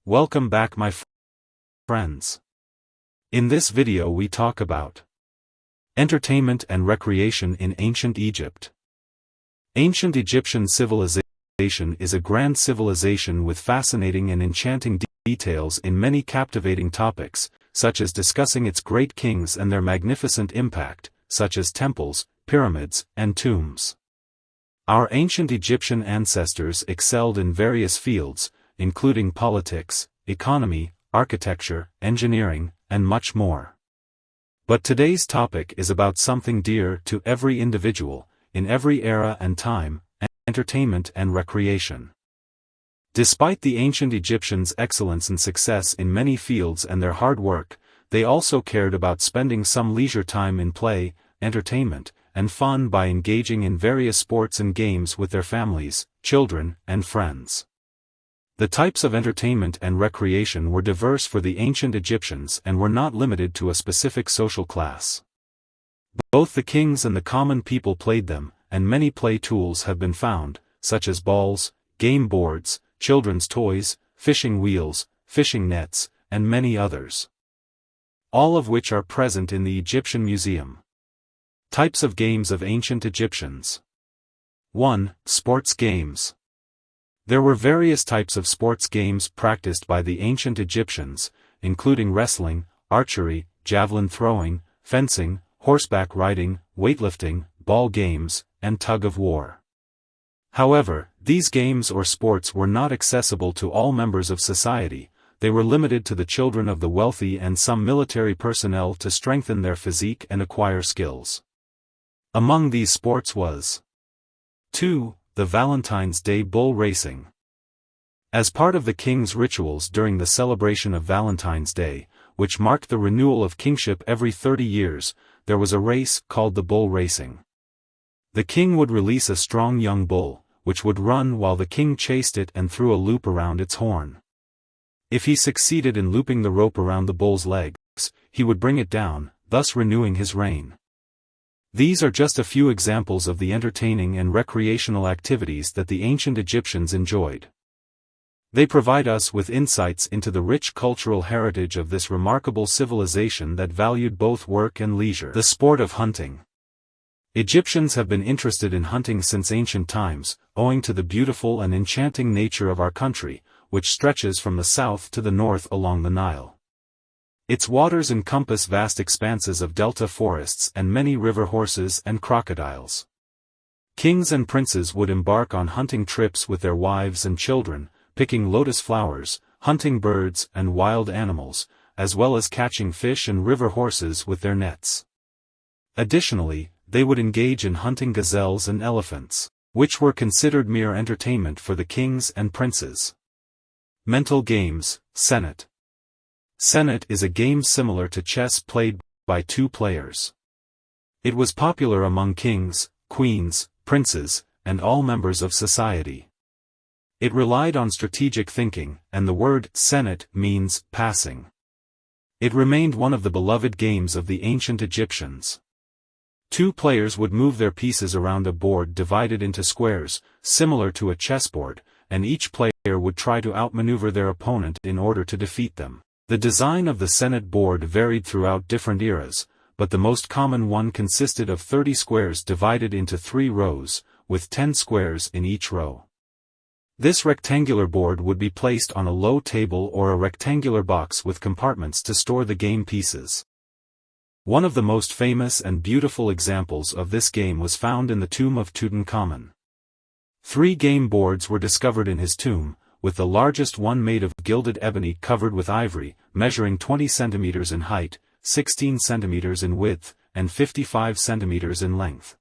Welcome back my friends. In this video we talk about entertainment and recreation in ancient Egypt. Ancient Egyptian civilization is a grand civilization with fascinating and enchanting details in many captivating topics, such as discussing its great kings and their magnificent impact, such as temples, pyramids, and tombs. Our ancient Egyptian ancestors excelled in various fields, including politics, economy, architecture, engineering, and much more. But today's topic is about something dear to every individual, in every era and time, entertainment and recreation. Despite the ancient Egyptians' excellence and success in many fields and their hard work, they also cared about spending some leisure time in play, entertainment, and fun by engaging in various sports and games with their families, children, and friends. The types of entertainment and recreation were diverse for the ancient Egyptians and were not limited to a specific social class. Both the kings and the common people played them, and many play tools have been found, such as balls, game boards, children's toys, fishing wheels, fishing nets, and many others. All of which are present in the Egyptian Museum. Types of games of ancient Egyptians. 1. Sports games. There were various types of sports games practiced by the ancient Egyptians, including wrestling, archery, javelin throwing, fencing, horseback riding, weightlifting, ball games, and tug-of-war. However, these games or sports were not accessible to all members of society. They were limited to the children of the wealthy and some military personnel to strengthen their physique and acquire skills. Among these sports was 2. The Valentine's Day bull racing. As part of the king's rituals during the celebration of Valentine's Day, which marked the renewal of kingship every 30 years, there was a race called the bull racing. The king would release a strong young bull, which would run while the king chased it and threw a loop around its horn. If he succeeded in looping the rope around the bull's legs, he would bring it down, thus renewing his reign. These are just a few examples of the entertaining and recreational activities that the ancient Egyptians enjoyed. They provide us with insights into the rich cultural heritage of this remarkable civilization that valued both work and leisure. The sport of hunting. Egyptians have been interested in hunting since ancient times, owing to the beautiful and enchanting nature of our country, which stretches from the south to the north along the Nile. Its waters encompass vast expanses of delta forests and many river horses and crocodiles. Kings and princes would embark on hunting trips with their wives and children, picking lotus flowers, hunting birds and wild animals, as well as catching fish and river horses with their nets. Additionally, they would engage in hunting gazelles and elephants, which were considered mere entertainment for the kings and princes. Mental games, Senet. Senet is a game similar to chess played by two players. It was popular among kings, queens, princes, and all members of society. It relied on strategic thinking, and the word senet means passing. It remained one of the beloved games of the ancient Egyptians. Two players would move their pieces around a board divided into squares, similar to a chessboard, and each player would try to outmaneuver their opponent in order to defeat them. The design of the senet board varied throughout different eras, but the most common one consisted of 30 squares divided into 3 rows, with 10 squares in each row. This rectangular board would be placed on a low table or a rectangular box with compartments to store the game pieces. One of the most famous and beautiful examples of this game was found in the tomb of Tutankhamun. 3 game boards were discovered in his tomb, with the largest one made of gilded ebony covered with ivory, measuring 20 centimeters in height, 16 centimeters in width, and 55 centimeters in length.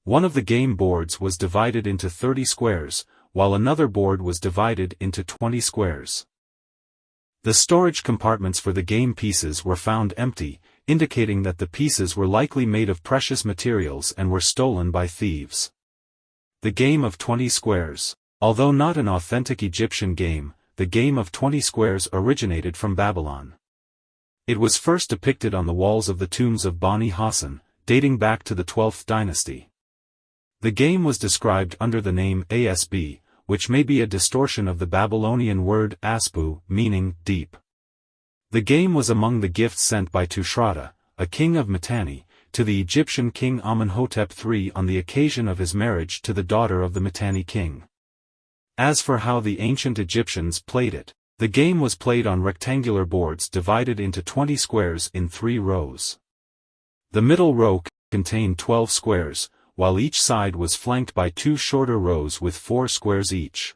One of the game boards was divided into 30 squares, while another board was divided into 20 squares. The storage compartments for the game pieces were found empty, indicating that the pieces were likely made of precious materials and were stolen by thieves. The game of 20 squares. Although not an authentic Egyptian game, the game of 20 squares originated from Babylon. It was first depicted on the walls of the tombs of Bani Hassan, dating back to the 12th dynasty. The game was described under the name ASB, which may be a distortion of the Babylonian word aspu, meaning deep. The game was among the gifts sent by Tushratta, a king of Mitanni, to the Egyptian king Amenhotep III on the occasion of his marriage to the daughter of the Mitanni king. As for how the ancient Egyptians played it, the game was played on rectangular boards divided into 20 squares in 3 rows. The middle row contained 12 squares, while each side was flanked by 2 shorter rows with 4 squares each.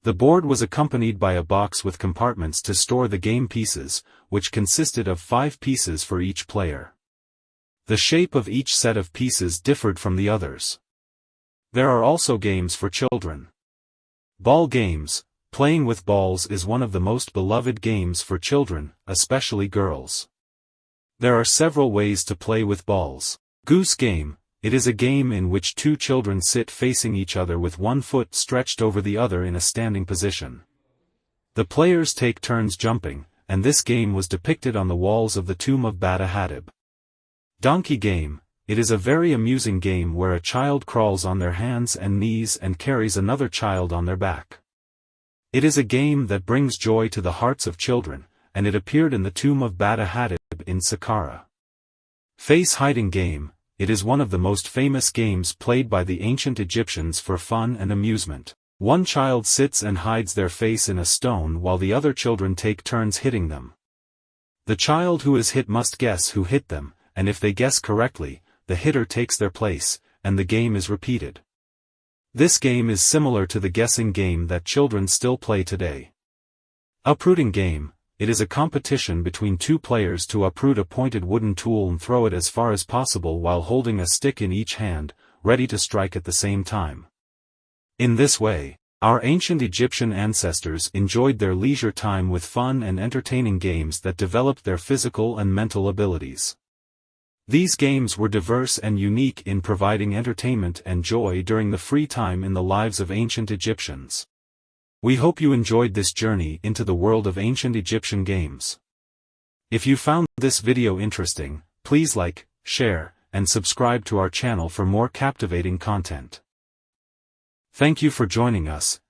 The board was accompanied by a box with compartments to store the game pieces, which consisted of 5 pieces for each player. The shape of each set of pieces differed from the others. There are also games for children. Ball games. Playing with balls is one of the most beloved games for children, especially girls. There are several ways to play with balls. Goose game. It is a game in which 2 children sit facing each other with one foot stretched over the other in a standing position. The players take turns jumping, and this game was depicted on the walls of the tomb of Bata Hatib. Donkey game. It is a very amusing game where a child crawls on their hands and knees and carries another child on their back. It is a game that brings joy to the hearts of children, and it appeared in the tomb of Bata Hatib in Saqqara. Face hiding game. It is one of the most famous games played by the ancient Egyptians for fun and amusement. One child sits and hides their face in a stone while the other children take turns hitting them. The child who is hit must guess who hit them, and if they guess correctly, the hitter takes their place, and the game is repeated. This game is similar to the guessing game that children still play today. Uprooting game. It is a competition between 2 players to uproot a pointed wooden tool and throw it as far as possible while holding a stick in each hand, ready to strike at the same time. In this way, our ancient Egyptian ancestors enjoyed their leisure time with fun and entertaining games that developed their physical and mental abilities. These games were diverse and unique in providing entertainment and joy during the free time in the lives of ancient Egyptians. We hope you enjoyed this journey into the world of ancient Egyptian games. If you found this video interesting, please like, share, and subscribe to our channel for more captivating content. Thank you for joining us,